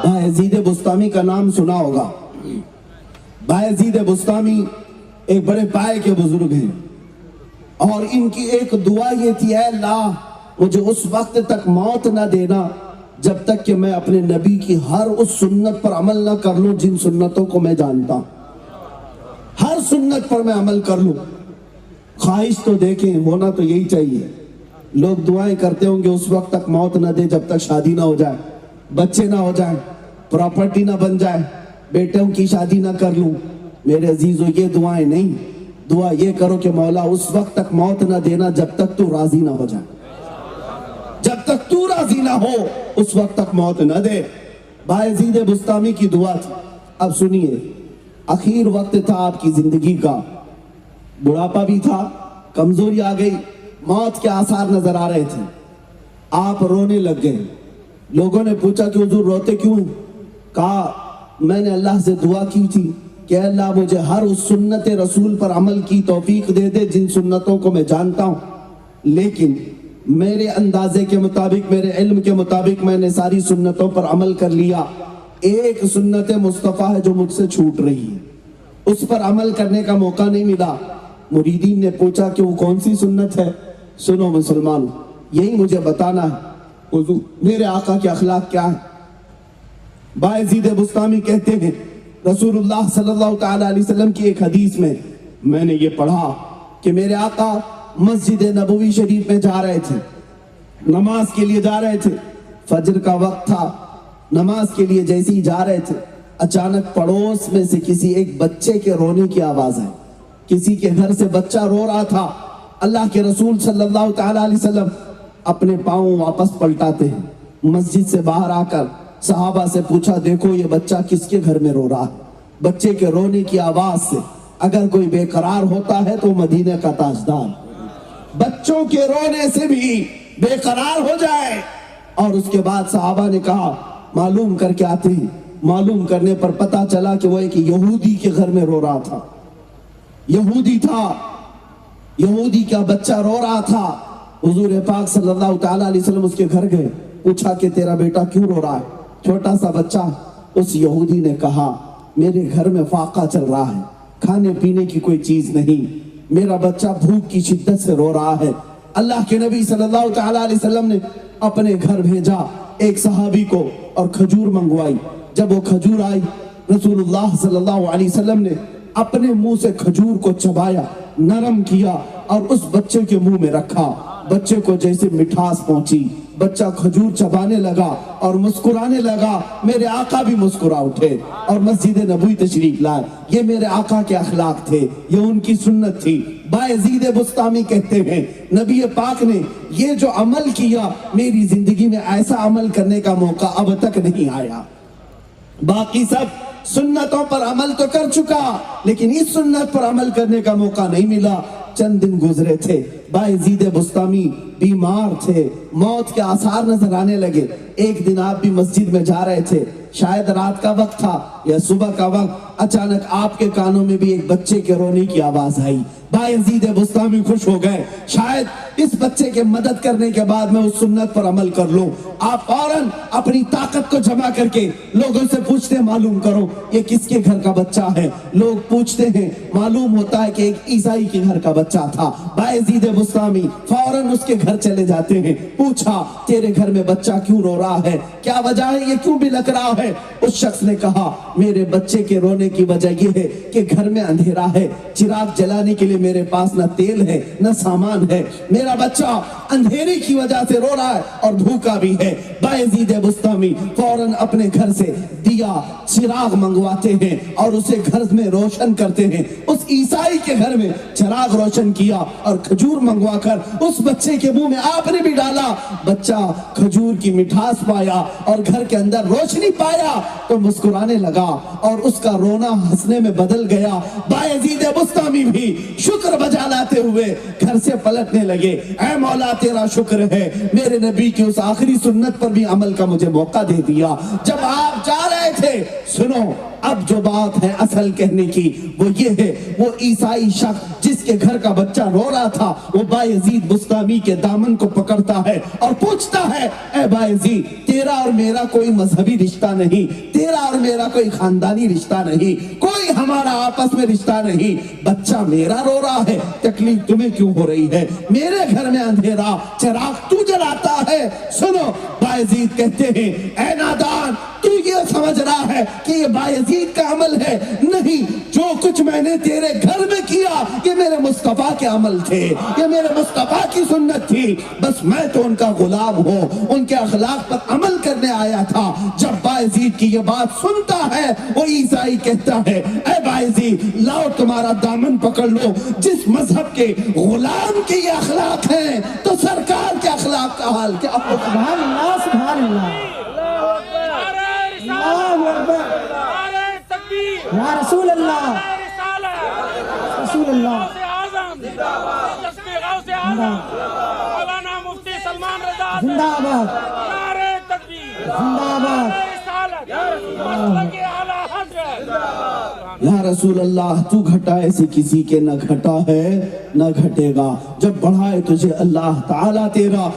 बायजीद बुस्तामी का नाम सुना होगा। बायजीद बुस्तामी एक बड़े पाए के बुजुर्ग हैं और इनकी एक दुआ ये थी, ऐ अल्लाह मुझे उस वक्त तक मौत ना देना जब तक कि मैं अपने नबी की हर उस सुन्नत पर अमल ना कर लूं जिन सुन्नतों को मैं जानता हूं। हर सुन्नत पर मैं अमल कर लूं। ख्वाहिश तो देखें, होना तो यही चाहिए। लोग दुआएं करते होंगे उस वक्त तक मौत ना दे जब तक शादी ना हो जाए, बच्चे ना हो जाए, प्रॉपर्टी ना बन जाए, बेटों की शादी ना कर लूं। मेरे अजीजों, ये दुआएं नहीं, दुआ ये करो कि मौला उस वक्त तक मौत ना देना जब तक तू राजी ना हो जाए। जब तक तू राजी ना हो उस वक्त तक मौत ना दे। बायजीद बुस्तामी की दुआ थी। अब सुनिए, आखिर वक्त था आपकी जिंदगी का, बुढ़ापा भी था, कमजोरी आ गई, मौत के आसार नजर आ रहे थे। आप रोने लग गए। लोगों ने पूछा कि हुजूर रोते क्यों? कहा मैंने अल्लाह से दुआ की थी कि अल्लाह मुझे हर उस सुन्नत रसूल पर अमल की तौफीक दे दे जिन सुन्नतों को मैं जानता हूं, लेकिन मेरे अंदाजे के मुताबिक, मेरे इल्म के मुताबिक मैंने सारी सुन्नतों पर अमल कर लिया। एक सुन्नत मुस्तफ़ा है जो मुझसे छूट रही है, उस पर अमल करने का मौका नहीं मिला। मुरीदीन ने पूछा कि वो कौन सी सुन्नत है? सुनो मुसलमान, यही मुझे बताना है हुजूर, मेरे आका के अखलाक क्या है। बायजीद बुस्तामी कहते हैं रसूलुल्लाह सल्लल्लाहु तआला अलैहि वसल्लम की एक हदीस में मैंने ये पढ़ा कि मेरे आका मस्जिद नबवी शरीफ में जा रहे थे, नमाज के लिए जा रहे थे। फजर का वक्त था, नमाज के लिए जैसे ही जा रहे थे, अचानक पड़ोस में से किसी एक बच्चे के रोने की आवाज आई। किसी के घर से बच्चा रो रहा था। अल्लाह के रसूल सल्लल्लाहु तआला अलैहि वसल्लम अपने पांव वापस पलटाते हैं, मस्जिद से बाहर आकर सहाबा से पूछा, देखो ये बच्चा किसके घर में रो रहा है? बच्चे के रोने की आवाज से अगर कोई बेकरार होता है तो मदीने का ताजदार बच्चों के रोने से भी बेकरार हो जाए। और उसके बाद सहाबा ने कहा मालूम करके आते हैं। मालूम करने पर पता चला कि वो एक यहूदी के घर में रो रहा था। यहूदी था, यहूदी का बच्चा रो रहा था। हुजूर पाक सल्लल्लाहु तआला अलैहि वसल्लम उसके घर गए, पूछा कि तेरा बेटा क्यों रो रहा है? छोटा सा बच्चा। उस यहूदी ने कहा मेरे घर में फाका चल रहा है, खाने पीने की कोई चीज नहीं, मेरा बच्चा भूख की शिद्दत से रो रहा है। अल्लाह के नबी सल्लल्लाहु तआला अलैहि वसल्लम ने अपने घर भेजा एक सहाबी को और खजूर मंगवाई। जब वो खजूर आई, रसूलुल्लाह सल्लल्लाहु अलैहि वसल्लम ने अपने मुंह से खजूर को चबाया, नरम किया और उस बच्चे के मुंह में रखा। बच्चे को जैसे मिठास पहुंची, बच्चा खजूर चबाने लगा और मुस्कुराने लगा। मेरे आका भी मुस्कुरा उठे और मस्जिद नबवी तशरीफ लाए। ये मेरे आका के अखलाक थे, ये उनकी सुन्नत थी। बायजीद बुस्तामी कहते हैं नबी पाक ने ये जो अमल किया, मेरी जिंदगी में ऐसा अमल करने का मौका अब तक नहीं आया। बाकी सब सुन्नतों पर अमल तो कर चुका, लेकिन इस सुन्नत पर अमल करने का मौका नहीं मिला। चंद दिन गुजरे थे, बायजीद बुस्तामी बीमार थे, मौत के आसार नजर आने लगे। एक दिन आप भी मस्जिद में जा रहे थे, शायद रात का वक्त था या सुबह का वक्त, अचानक आपके कानों में भी एक बच्चे के रोने की आवाज आई। बायजीद बुस्तामी खुश हो गए, शायद इस बच्चे के मदद करने के बाद मैं उस सुन्नत पर अमल कर लूं। आप फौरन अपनी ताकत को जमा करके लोगों से पूछते हैं मालूम करो ये किसके घर का बच्चा है। लोग पूछते हैं, मालूम होता है कि एक ईसाई के घर का बच्चा था। बायजीद बुस्तामी फौरन उसके घर चले जाते हैं। पूछा तेरे घर में बच्चा क्यों रो रहा है, क्या वजह है, ये क्यों बिलख रहा है? उस शख्स ने कहा मेरे बच्चे के रोने की वजह ये है कि घर में अंधेरा है, चिराग जलाने के लिए मेरे पास न तेल है न सामान है, मेरा बच्चा अंधेरे की वजह से रो रहा है और भूखा भी है। बायजीद बुस्तामी फौरन अपने घर से दिया चिराग मंगवाते हैं और उसे घर में रोशन करते हैं। उस ईसाई के घर में चिराग रोशन किया और खजूर मंगवाकर उस बच्चे के मुंह में आपने भी डाला। बच्चा खजूर की मिठास पाया और घर के अंदर रोशनी पाया तो मुस्कुराने लगा और उसका रोना हंसने में बदल गया। बायजीद बुस्तामी भी शुक्र बजा लाते हुए घर से पलटने लगे। ऐ मौला तेरा शुक्र है, मेरे नबी की उस आखिरी सुन्नत पर भी अमल का मुझे मौका दे दिया जब आप जा रहे थे। सुनो, अब जो बात है असल कहने की वो ये है, वो ईसाई शख्स जिस के घर का बच्चा रो रहा था, वो बायजीद बुस्तामी के दामन को पकड़ता है और पूछता है, ए बायजीद, तेरा और मेरा कोई मजहबी रिश्ता नहीं, तेरा और मेरा कोई खानदानी रिश्ता नहीं, कोई हमारा आपस में रिश्ता नहीं, बच्चा मेरा रो रहा है, तकलीफ तुम्हें क्यों हो रही है? मेरे घर में अंधेरा, चिराग तू जलाता है। सुनो, बायजीद कहते हैं, ए नादान, तू ये समझ रहा है कि ये बायजीद का अमल है? नहीं, जो कुछ मैंने तेरे घर में किया ये मेरे मुस्तफा के अमल थे, ये मेरे मुस्तफा की सुन्नत थी, बस मैं तो उनका गुलाम हूँ, उनके अखलाक पर अमल करने आया था। जब बायजीद की ये बात सुनता है, वो ईसाई कहता है, ए बायजीद, लाओ तुम्हारा दामन पकड़ लो, जिस मजहब के गुलाम के ये अखलाक हैं, तो सरकार के अखलाक का हाल क्या होगा? सुभान अल्लाह, सुभान अल्लाह, या रसूल अल्लाह, रसूल अल्लाह, मुफ्ती सलमान रजा जिंदाबाद, जिंदाबाद, या रसूल अल्लाह, तू घटाए से किसी के न घटा है न घटेगा, जब बढ़ाए तुझे अल्लाह ताला तेरा।